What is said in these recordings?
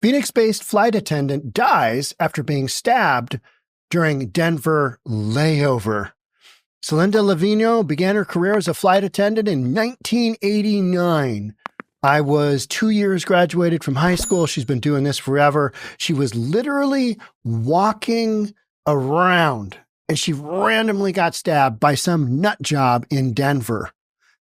Phoenix-based flight attendant dies after being stabbed during Denver layover. Selinda Lavinho began her career as a flight attendant in 1989. I was 2 years graduated from high school. She's been doing this forever. She was literally walking around and she randomly got stabbed by some nut job in Denver.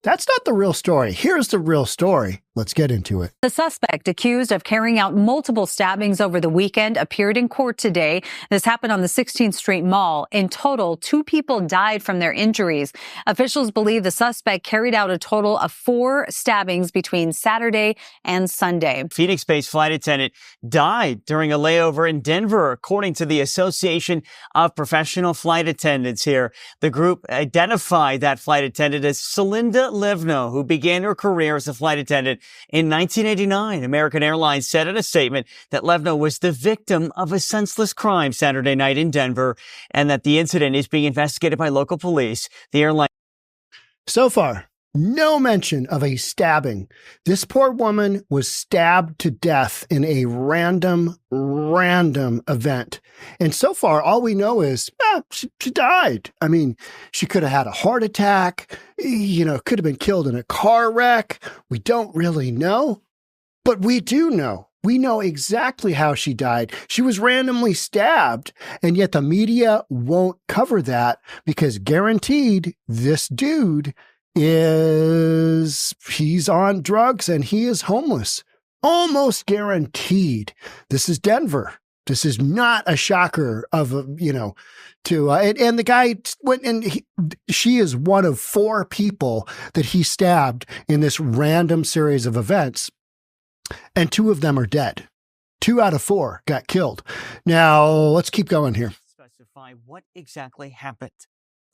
That's not the real story. Here's the real story. Let's get into it. The suspect accused of carrying out multiple stabbings over the weekend appeared in court today. This happened on the 16th Street Mall. In total, 2 people died from their injuries. Officials believe the suspect carried out a total of 4 stabbings between Saturday and Sunday. Phoenix-based flight attendant died during a layover in Denver, according to the Association of Professional Flight Attendants here. The group identified that flight attendant as Selinda Lavinho, who began her career as a flight attendant in 1989. American Airlines said in a statement that Lavinho was the victim of a senseless crime Saturday night in Denver and that the incident is being investigated by local police. The airline. So far, no mention of a stabbing. This poor woman was stabbed to death in a random event. And so far, all we know is she died. I mean, she could have had a heart attack, could have been killed in a car wreck. We don't really know, but we do know. We know exactly how she died. She was randomly stabbed, and yet the media won't cover that because guaranteed this dude he's on drugs and he is homeless. Almost guaranteed. This is Denver. This is not a shocker of, and the guy went and she is one of 4 people that he stabbed in this random series of events. And 2 of them are dead. 2 out of 4 got killed. Now let's keep going here. Specify what exactly happened.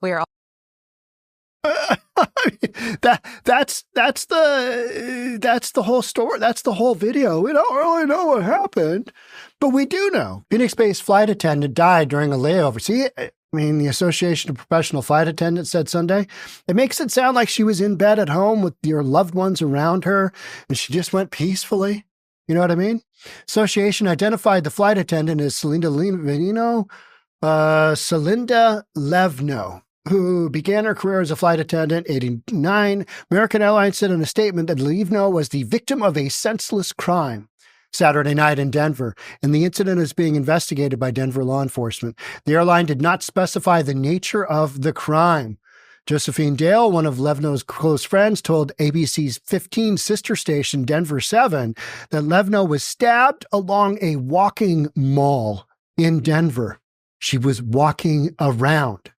We are that's the whole story. That's the whole video. We don't really know what happened, but we do know. Phoenix-based flight attendant died during a layover. See, the Association of Professional Flight Attendants said Sunday, it makes it sound like she was in bed at home with your loved ones around her and she just went peacefully. You know what I mean? Association identified the flight attendant as Selinda Lavinho, who began her career as a flight attendant in 1989. American Airlines said in a statement that Lavinho was the victim of a senseless crime Saturday night in Denver, and the incident is being investigated by Denver law enforcement. The airline did not specify the nature of the crime. Josephine Dale, one of Lavinho's close friends, told ABC's 15 sister station, Denver 7, that Lavinho was stabbed along a walking mall in Denver. She was walking around.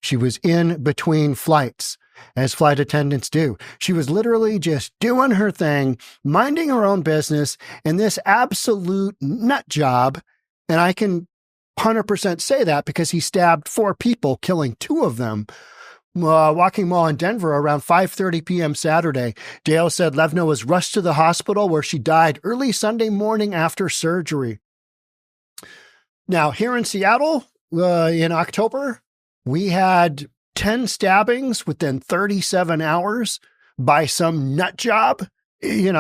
She was in between flights, as flight attendants do. She was literally just doing her thing, minding her own business, and this absolute nut job, and I can 100% say that because he stabbed 4 people, killing 2 of them, walking mall in Denver around 5:30 p.m. Saturday. Dale said Lavinho was rushed to the hospital where she died early Sunday morning after surgery. Now, here in Seattle, in October, we had 10 stabbings within 37 hours by some nut job,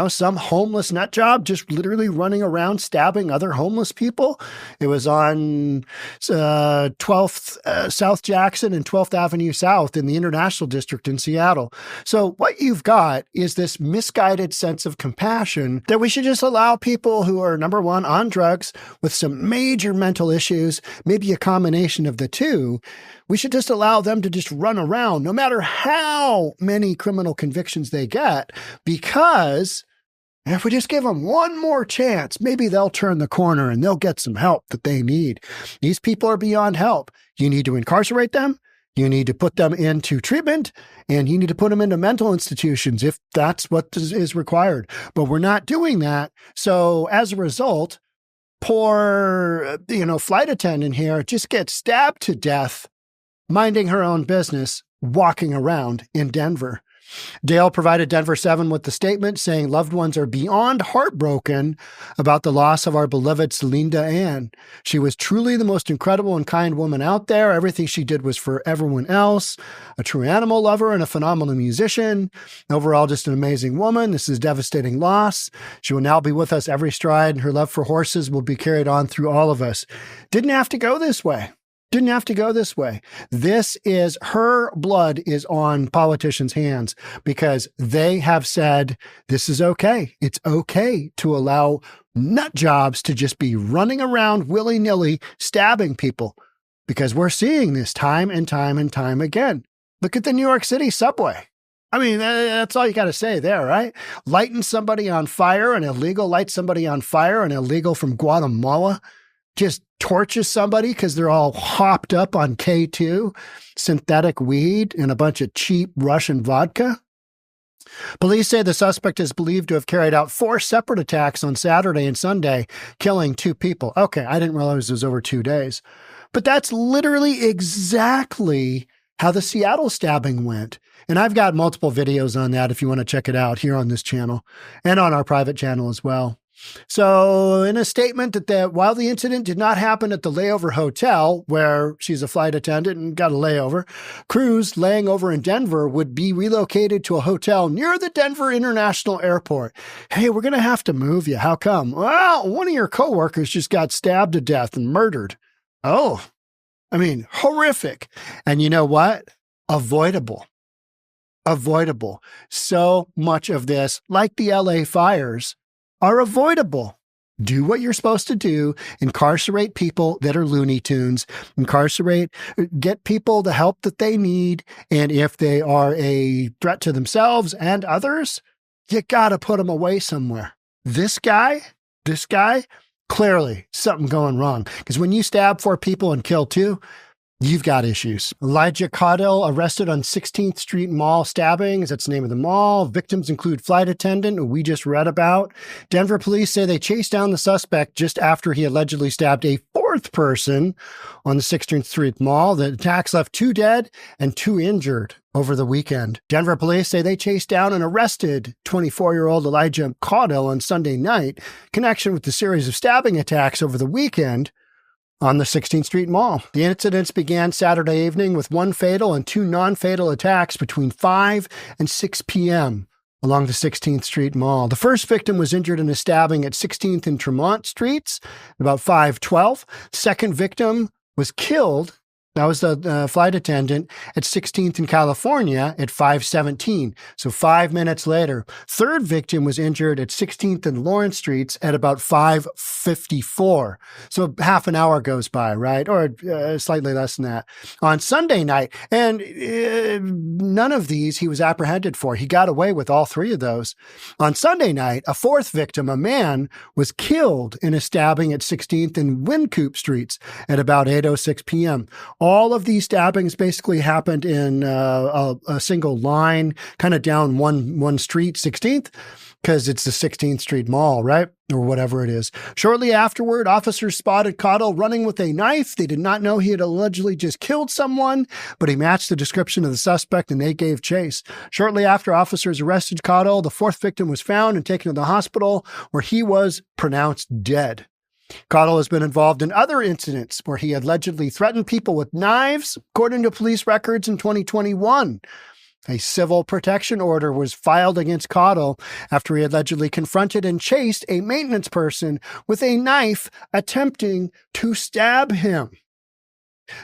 some homeless nut job, just literally running around stabbing other homeless people. It was on 12th South Jackson and 12th Avenue South in the International District in Seattle. So what you've got is this misguided sense of compassion that we should just allow people who are, number one, on drugs with some major mental issues, maybe a combination of the two. We should just allow them to just run around no matter how many criminal convictions they get, because if we just give them one more chance, maybe they'll turn the corner and they'll get some help that they need. These people are beyond help. You need to incarcerate them. You need to put them into treatment, and you need to put them into mental institutions if that's what is required. But we're not doing that. So as a result, poor, flight attendant here just gets stabbed to death minding her own business, walking around in Denver. Dale provided Denver 7 with the statement saying loved ones are beyond heartbroken about the loss of our beloved Selinda Ann. She was truly the most incredible and kind woman out there. Everything she did was for everyone else. A true animal lover and a phenomenal musician. Overall, just an amazing woman. This is a devastating loss. She will now be with us every stride, and her love for horses will be carried on through all of us. Didn't have to go this way. Didn't have to go this way. This is, her blood is on politicians' hands because they have said this is okay. It's okay to allow nut jobs to just be running around willy-nilly stabbing people because we're seeing this time and time and time again. Look at the New York City subway. I mean, that's all you got to say there, right? Lighting somebody on fire, an illegal light somebody on fire, an illegal from Guatemala just torches somebody because they're all hopped up on K2, synthetic weed, and a bunch of cheap Russian vodka. Police say the suspect is believed to have carried out 4 separate attacks on Saturday and Sunday, killing 2 people. Okay, I didn't realize it was over 2 days. But that's literally exactly how the Seattle stabbing went. And I've got multiple videos on that if you want to check it out here on this channel and on our private channel as well. So in a statement that while the incident did not happen at the layover hotel, where she's a flight attendant and got a layover, crews laying over in Denver would be relocated to a hotel near the Denver International Airport. Hey, we're going to have to move you. How come? Well, one of your coworkers just got stabbed to death and murdered. Oh, I mean, horrific. And you know what? Avoidable. Avoidable. So much of this, like the LA fires, are avoidable. Do what you're supposed to do. Incarcerate people that are Looney Tunes. Get people the help that they need. And if they are a threat to themselves and others, you got to put them away somewhere. This guy, clearly something going wrong. Because when you stab 4 people and kill 2, you've got issues. Elijah Cadell arrested on 16th Street Mall stabbings. That's the name of the mall. Victims include flight attendant, who we just read about. Denver police say they chased down the suspect just after he allegedly stabbed a 4th person on the 16th Street Mall. The attacks left 2 dead and 2 injured over the weekend. Denver police say they chased down and arrested 24-year-old Elijah Cadell on Sunday night in connection with the series of stabbing attacks over the weekend on the 16th Street Mall. The incidents began Saturday evening with 1 fatal and 2 non-fatal attacks between 5 and 6 p.m. along the 16th Street Mall. The first victim was injured in a stabbing at 16th and Tremont Streets about 5:12. Second victim was killed. That was the flight attendant at 16th in California at 5:17. So 5 minutes later. Third victim was injured at 16th and Lawrence Streets at about 5:54. So half an hour goes by, right? Or slightly less than that. On Sunday night, and none of these he was apprehended for. He got away with all 3 of those. On Sunday night, a 4th victim, a man, was killed in a stabbing at 16th and Wynkoop Streets at about 8:06 p.m. All of these stabbings basically happened in a single line, kind of down one street, 16th, because it's the 16th Street Mall, right? Or whatever it is. Shortly afterward, officers spotted Cadell running with a knife. They did not know he had allegedly just killed someone, but he matched the description of the suspect and they gave chase. Shortly after officers arrested Cadell, the 4th victim was found and taken to the hospital where he was pronounced dead. Cadell has been involved in other incidents where he allegedly threatened people with knives, according to police records in 2021. A civil protection order was filed against Cadell after he allegedly confronted and chased a maintenance person with a knife attempting to stab him.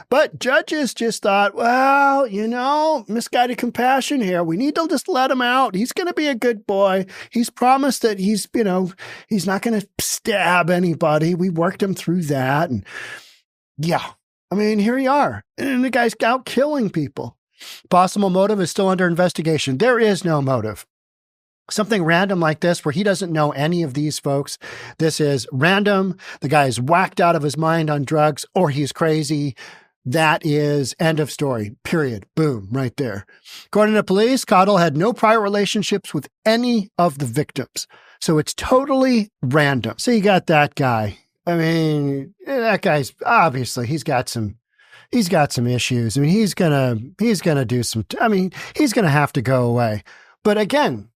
But judges just thought, well, misguided compassion here. We need to just let him out. He's going to be a good boy. He's promised that he's not going to stab anybody. We worked him through that. And yeah, I mean, here you are. And the guy's out killing people. Possible motive is still under investigation. There is no motive. Something random like this where he doesn't know any of these folks. This is random. The guy is whacked out of his mind on drugs or he's crazy. That is end of story, period. Boom, right there. According to police, Cadell had no prior relationships with any of the victims. So it's totally random. So you got that guy. I mean, that guy's obviously, he's got some he's got some issues. I mean, he's gonna do some. I mean, he's gonna have to go away. But again,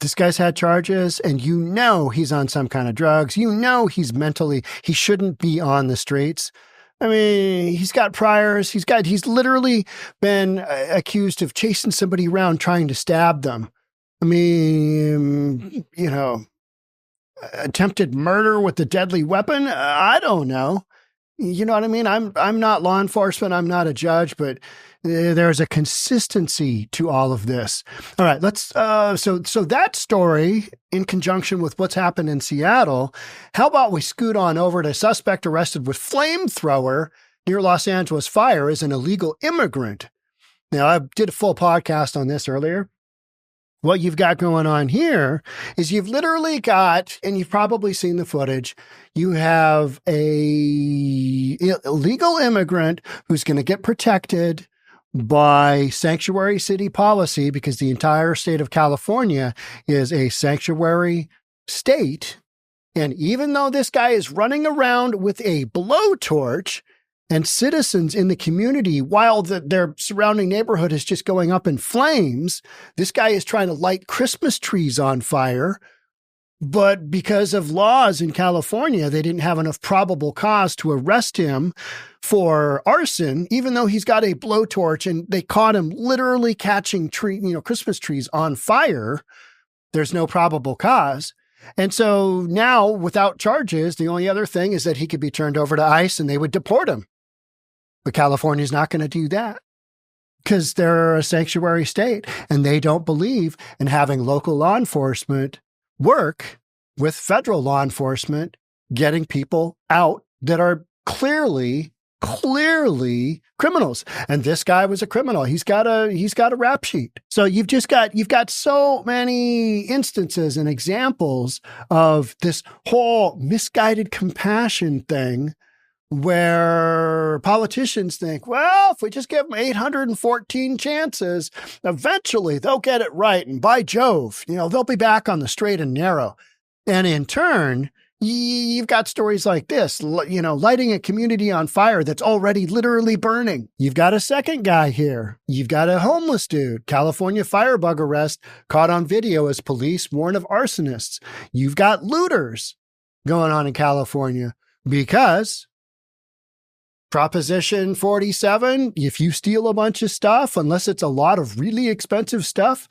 this guy's had charges, and you know he's on some kind of drugs. You know he shouldn't be on the streets. I mean, he's got priors. He's literally been accused of chasing somebody around trying to stab them. I mean, attempted murder with a deadly weapon. I don't know. You know what I mean? I'm not law enforcement. I'm not a judge, but there's a consistency to all of this. All right, let's. So that story, in conjunction with what's happened in Seattle, how about we scoot on over to suspect arrested with flamethrower near Los Angeles fire as an illegal immigrant. Now, I did a full podcast on this earlier. What you've got going on here is you've literally got, and you've probably seen the footage, you have a illegal immigrant who's going to get protected by sanctuary city policy because the entire state of California is a sanctuary state. And even though this guy is running around with a blowtorch, and citizens in the community, while their surrounding neighborhood is just going up in flames, this guy is trying to light Christmas trees on fire. But because of laws in California, they didn't have enough probable cause to arrest him for arson, even though he's got a blowtorch, and they caught him literally catching Christmas trees on fire. There's no probable cause. And so now, without charges, the only other thing is that he could be turned over to ICE and they would deport him. But California's not going to do that because they're a sanctuary state and they don't believe in having local law enforcement work with federal law enforcement getting people out that are clearly criminals. And this guy was a criminal. He's got a rap sheet. So you've got so many instances and examples of this whole misguided compassion thing where politicians think, well, if we just give them 814 chances, eventually they'll get it right. And by Jove, they'll be back on the straight and narrow. And in turn, you've got stories like this, lighting a community on fire that's already literally burning. You've got a second guy here. You've got a homeless dude, California firebug arrest, caught on video as police warn of arsonists. You've got looters going on in California because Proposition 47, if you steal a bunch of stuff, unless it's a lot of really expensive stuff,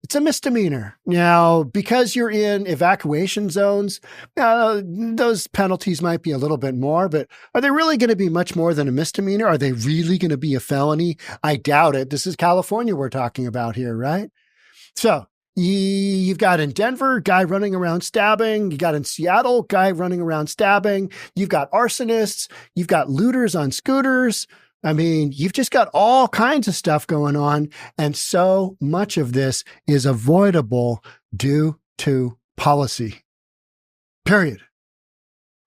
it's a misdemeanor. Now, because you're in evacuation zones, those penalties might be a little bit more, but are they really going to be much more than a misdemeanor? Are they really going to be a felony? I doubt it. This is California we're talking about here, right? So you've got in Denver, guy running around stabbing. You got in Seattle, guy running around stabbing. You've got arsonists. You've got looters on scooters. I mean, you've just got all kinds of stuff going on. And so much of this is avoidable due to policy. Period.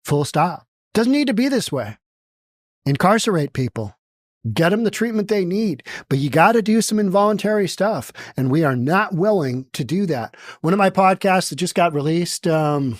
Full stop. Doesn't need to be this way. Incarcerate people. Get them the treatment they need, but you got to do some involuntary stuff, and we are not willing to do that. One of my podcasts that just got released, maybe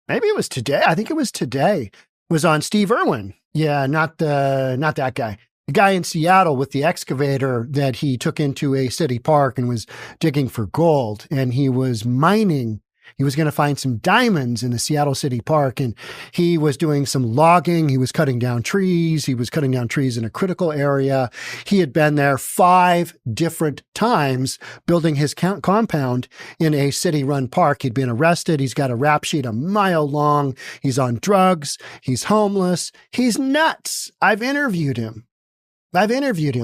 it was today. I think it was today. Was on Steve Irwin. Yeah, not that guy. The guy in Seattle with the excavator that he took into a city park and was digging for gold, and he was mining. He was going to find some diamonds in the Seattle City Park, and he was doing some logging. He was cutting down trees. He was cutting down trees in a critical area. He had been there 5 different times building his compound in a city-run park. He'd been arrested. He's got a rap sheet a mile long. He's on drugs. He's homeless. He's nuts. I've interviewed him.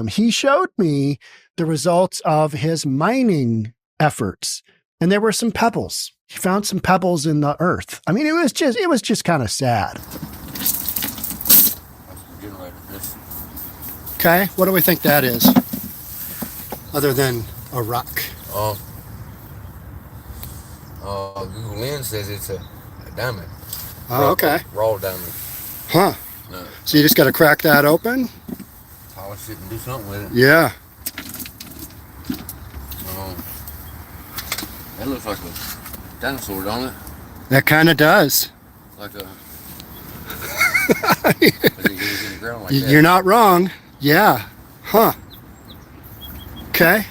He showed me the results of his mining efforts, and there were some pebbles. He found some pebbles in the earth. I mean, it was just kind of sad. Okay, what do we think that is? Other than a rock. Google Lens says it's a diamond. Oh, okay. Raw diamond. Huh. No. So you just got to crack that open? Polish it and do something with it. Yeah. That looks like a dinosaur, don't it? That kind of does. Like a 'Cause he was in the ground like that. You're not wrong. Yeah. Huh. Okay.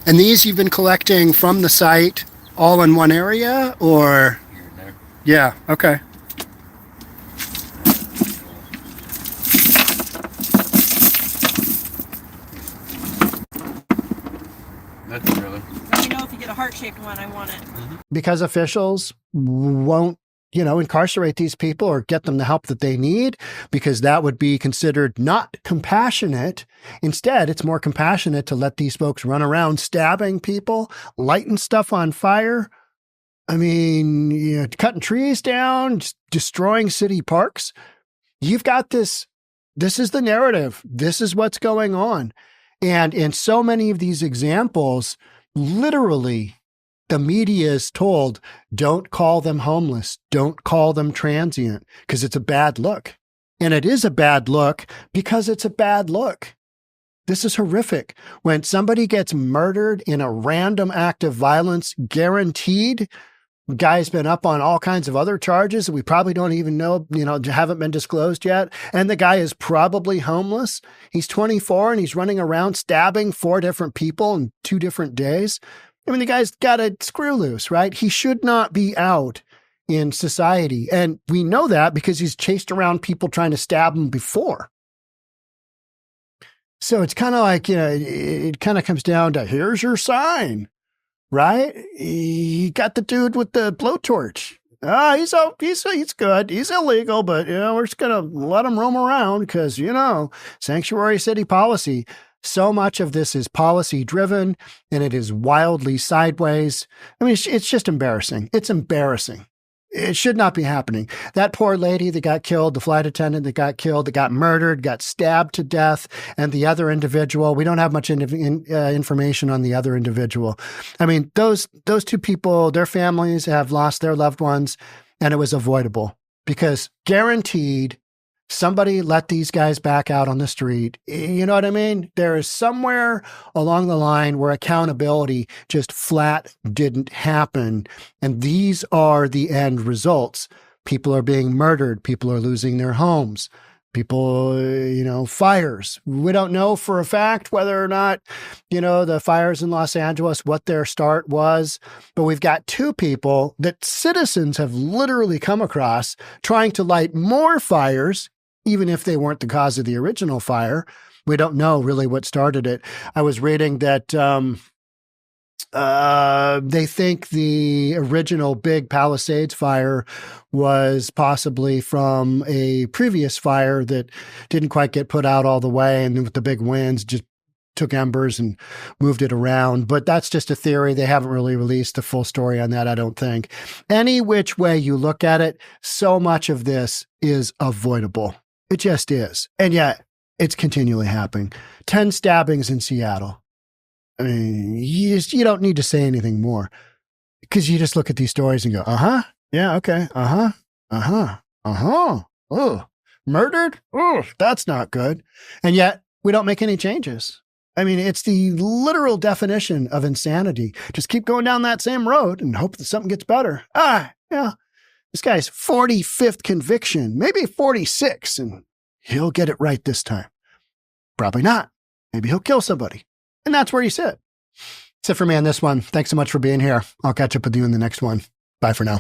And these you've been collecting from the site all in one area, or? Here and there. Yeah. Okay. Nothing really. Let me know if you get a heart-shaped one. I want it. Because officials won't, incarcerate these people or get them the help that they need, because that would be considered not compassionate. Instead, it's more compassionate to let these folks run around stabbing people, lighting stuff on fire. I mean, cutting trees down, just destroying city parks. You've got this. This is the narrative. This is what's going on. And in so many of these examples, literally, the media is told, don't call them homeless, don't call them transient, because it's a bad look. And it is a bad look because it's a bad look. This is horrific. When somebody gets murdered in a random act of violence, guaranteed, the guy's been up on all kinds of other charges that we probably don't even know, haven't been disclosed yet. And the guy is probably homeless. He's 24 and he's running around stabbing 4 different people in 2 different days. I mean, the guy's got a screw loose, right? He should not be out in society. And we know that because he's chased around people trying to stab him before. So it's kind of like, it kind of comes down to, here's your sign. Right? He got the dude with the blowtorch. He's good. He's illegal, but, we're just going to let him roam around because, sanctuary city policy. So much of this is policy driven and it is wildly sideways. I mean, it's just embarrassing. It's embarrassing. It should not be happening. That poor lady that got killed, the flight attendant that got killed, that got murdered, got stabbed to death, and the other individual, we don't have much information on the other individual. I mean, those 2 people, their families have lost their loved ones, and it was avoidable because guaranteed somebody let these guys back out on the street. You know what I mean? There is somewhere along the line where accountability just flat didn't happen. And these are the end results. People are being murdered. People are losing their homes. People, fires. We don't know for a fact whether or not, the fires in Los Angeles, what their start was. But we've got 2 people that citizens have literally come across trying to light more fires, even if they weren't the cause of the original fire. We don't know really what started it. I was reading that they think the original big Palisades fire was possibly from a previous fire that didn't quite get put out all the way, and with the big winds just took embers and moved it around. But that's just a theory. They haven't really released the full story on that, I don't think. Any which way you look at it, so much of this is avoidable. It just is. And yet, it's continually happening. 10 stabbings in Seattle. I mean, you don't need to say anything more because you just look at these stories and go, yeah, okay, oh, murdered? Oh, that's not good. And yet, we don't make any changes. I mean, it's the literal definition of insanity. Just keep going down that same road and hope that something gets better. Yeah. This guy's 45th conviction, maybe 46, and he'll get it right this time. Probably not. Maybe he'll kill somebody. And that's where you sit. That's it for me on this one. Thanks so much for being here. I'll catch up with you in the next one. Bye for now.